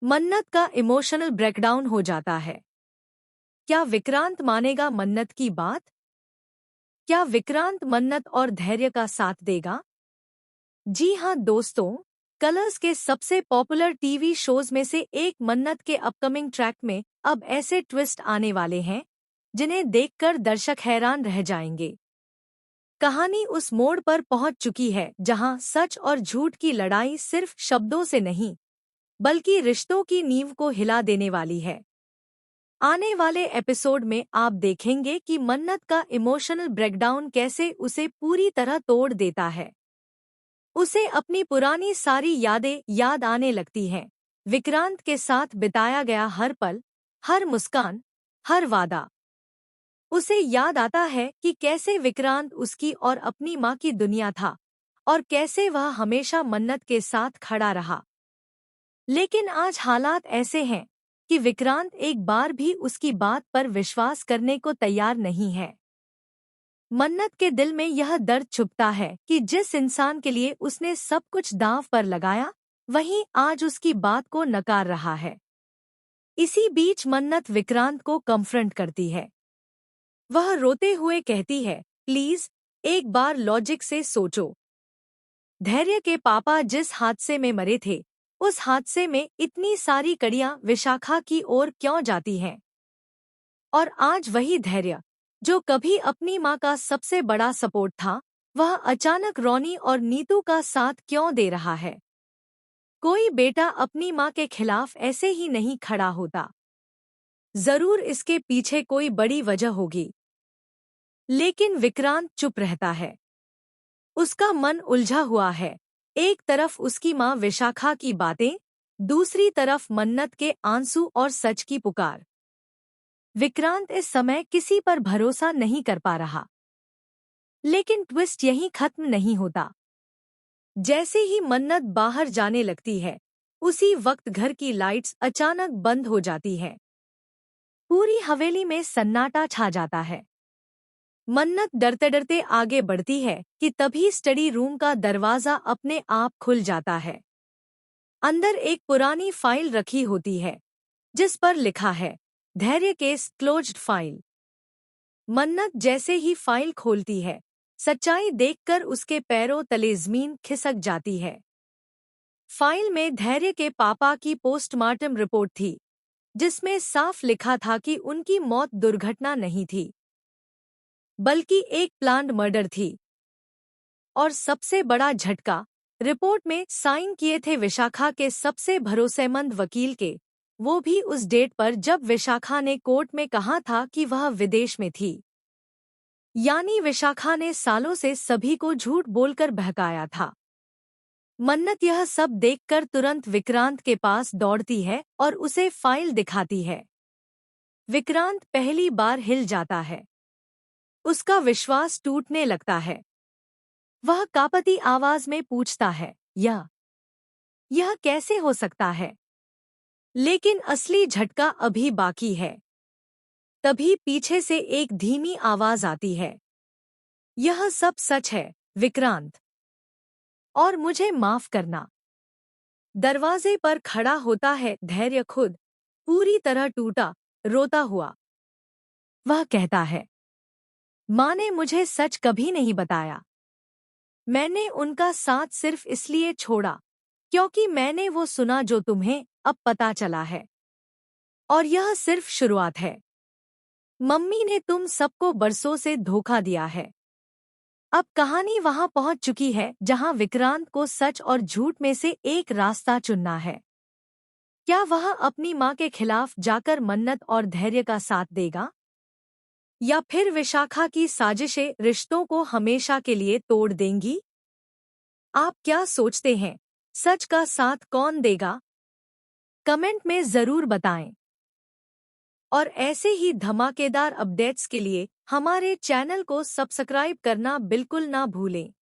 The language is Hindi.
मन्नत का इमोशनल ब्रेकडाउन हो जाता है। क्या विक्रांत मानेगा मन्नत की बात? क्या विक्रांत मन्नत और धैर्य का साथ देगा? जी हां दोस्तों, कलर्स के सबसे पॉपुलर टीवी शोज में से एक मन्नत के अपकमिंग ट्रैक में अब ऐसे ट्विस्ट आने वाले हैं जिन्हें देखकर दर्शक हैरान रह जाएंगे। कहानी उस मोड़ पर पहुंच चुकी है जहां सच और झूठ की लड़ाई सिर्फ शब्दों से नहीं बल्कि रिश्तों की नींव को हिला देने वाली है। आने वाले एपिसोड में आप देखेंगे कि मन्नत का इमोशनल ब्रेकडाउन कैसे उसे पूरी तरह तोड़ देता है। उसे अपनी पुरानी सारी यादें याद आने लगती हैं, विक्रांत के साथ बिताया गया हर पल, हर मुस्कान, हर वादा। उसे याद आता है कि कैसे विक्रांत उसकी और अपनी माँ की दुनिया था और कैसे वह हमेशा मन्नत के साथ खड़ा रहा। लेकिन आज हालात ऐसे हैं कि विक्रांत एक बार भी उसकी बात पर विश्वास करने को तैयार नहीं है। मन्नत के दिल में यह दर्द छुपता है कि जिस इंसान के लिए उसने सब कुछ दांव पर लगाया, वहीं आज उसकी बात को नकार रहा है। इसी बीच मन्नत विक्रांत को कन्फ्रंट करती है। वह रोते हुए कहती है, प्लीज एक बार लॉजिक से सोचो। धैर्य के पापा जिस हादसे में मरे थे, उस हादसे में इतनी सारी कड़ियां विशाखा की ओर क्यों जाती हैं? और आज वही धैर्य, जो कभी अपनी माँ का सबसे बड़ा सपोर्ट था, वह अचानक रोनी और नीतू का साथ क्यों दे रहा है? कोई बेटा अपनी माँ के खिलाफ ऐसे ही नहीं खड़ा होता। जरूर इसके पीछे कोई बड़ी वजह होगी। लेकिन विक्रांत चुप रहता है। उसका मन उलझा हुआ है। एक तरफ उसकी माँ विशाखा की बातें, दूसरी तरफ मन्नत के आंसू और सच की पुकार। विक्रांत इस समय किसी पर भरोसा नहीं कर पा रहा। लेकिन ट्विस्ट यहीं खत्म नहीं होता। जैसे ही मन्नत बाहर जाने लगती है, उसी वक्त घर की लाइट्स अचानक बंद हो जाती हैं। पूरी हवेली में सन्नाटा छा जाता है। मन्नत डरते डरते आगे बढ़ती है कि तभी स्टडी रूम का दरवाजा अपने आप खुल जाता है। अंदर एक पुरानी फाइल रखी होती है जिस पर लिखा है, धैर्य केस क्लोज्ड फाइल। मन्नत जैसे ही फाइल खोलती है, सच्चाई देखकर उसके पैरों तले जमीन खिसक जाती है। फाइल में धैर्य के पापा की पोस्टमार्टम रिपोर्ट थी, जिसमें साफ लिखा था कि उनकी मौत दुर्घटना नहीं थी, बल्कि एक प्लान्ड मर्डर थी। और सबसे बड़ा झटका, रिपोर्ट में साइन किए थे विशाखा के सबसे भरोसेमंद वकील के, वो भी उस डेट पर जब विशाखा ने कोर्ट में कहा था कि वह विदेश में थी। यानी विशाखा ने सालों से सभी को झूठ बोलकर बहकाया था। मन्नत यह सब देखकर तुरंत विक्रांत के पास दौड़ती है और उसे फाइल दिखाती है। विक्रांत पहली बार हिल जाता है। उसका विश्वास टूटने लगता है। वह कांपती आवाज में पूछता है, यह कैसे हो सकता है? लेकिन असली झटका अभी बाकी है। तभी पीछे से एक धीमी आवाज आती है, यह सब सच है विक्रांत, और मुझे माफ करना। दरवाजे पर खड़ा होता है धैर्य खुद, पूरी तरह टूटा, रोता हुआ। वह कहता है, माँ ने मुझे सच कभी नहीं बताया। मैंने उनका साथ सिर्फ इसलिए छोड़ा क्योंकि मैंने वो सुना जो तुम्हें अब पता चला है। और यह सिर्फ शुरुआत है। मम्मी ने तुम सबको बरसों से धोखा दिया है। अब कहानी वहां पहुंच चुकी है जहां विक्रांत को सच और झूठ में से एक रास्ता चुनना है। क्या वह अपनी मां के खिलाफ जाकर मन्नत और धैर्य का साथ देगा, या फिर विशाखा की साजिशें रिश्तों को हमेशा के लिए तोड़ देंगी? आप क्या सोचते हैं, सच का साथ कौन देगा? कमेंट में जरूर बताएं। और ऐसे ही धमाकेदार अपडेट्स के लिए हमारे चैनल को सब्सक्राइब करना बिल्कुल ना भूलें।